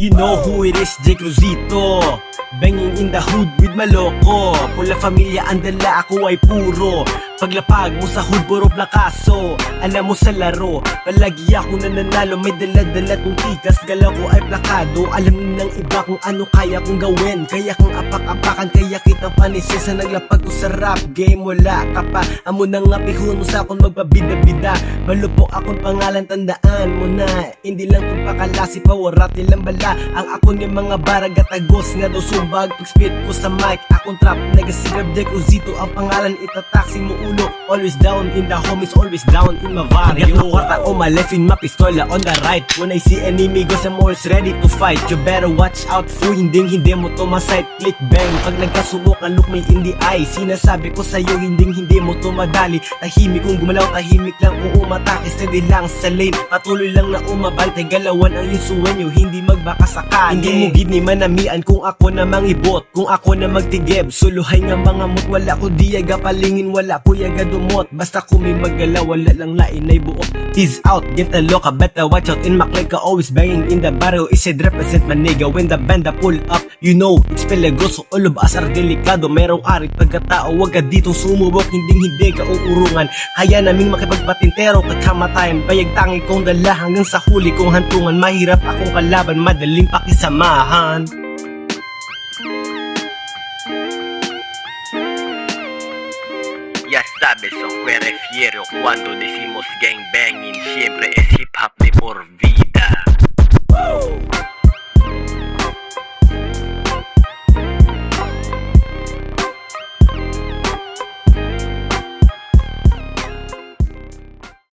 You know who it is, Jake Rosito. Banging in the hood with Maloko. Pula familia ang dala, ako ay puro paglapag mo sa hood, puro plakaso. Alam mo sa laro, palagi ako nananalo. May dala-dala tong tikas, galaw ko ay plakado. Alam ng iba kung ano kaya kong gawin. Kaya kong apak-apakan, kaya kitang panisin. Sa naglapag ko sa rap game, wala ka pa. Amo nang apihon mo sa akong magpabida-bida. Malupok akong pangalan, tandaan mo na. Hindi lang kung pakalasi, pawarat nilang bala. Ang ako ni mga baragatagos nga daw sumbag. Pag-spit ko sa mic, akong trap nagasigab, Jake Rosito ang pangalan, itataksi mo ulo. Always down in the homies, always down in my barrio. Gat makwarta on my left, in my pistola on the right. When I see enemigos, I'm always ready to fight. You better watch out, fool, hindi mo to masight. Click bang, pag nagkasubukan, look me in the eye. Sinasabi ko sa'yo, hindi mo to madali. Tahimik kung gumalaw, tahimik lang kung umatake. Steady lang sa lane, patuloy lang na umabante. Galawan ang iyong suwenyo, hindi magbaka sakali. Hindi mo gid ni manamian kung ako na mangibot. Kung ako na magtigeb, suluhay nga mga mut. Wala ko diyaga palingin, wala ko yaga dumot. Basta kung may magalaw, wala lang lain ay buot. Tease out, get the loca, better watch out. In my clique, always banging in the barrio. Isid represent my nigga when the banda pull up. You know, it's peligroso, ulob asar delikado. Merong arit pagkatao, wag ka ditong sumubok. Hindi ka uurungan. Kaya naming makipagpatintero kakamatayan. Bayag tangi kong dala hanggang sa huli kong hantungan. Mahirap akong kalaban, madaling pakisamahan. Ya sabes, son que refiero cuando decimos gangbanging. Siempre es hip hop de por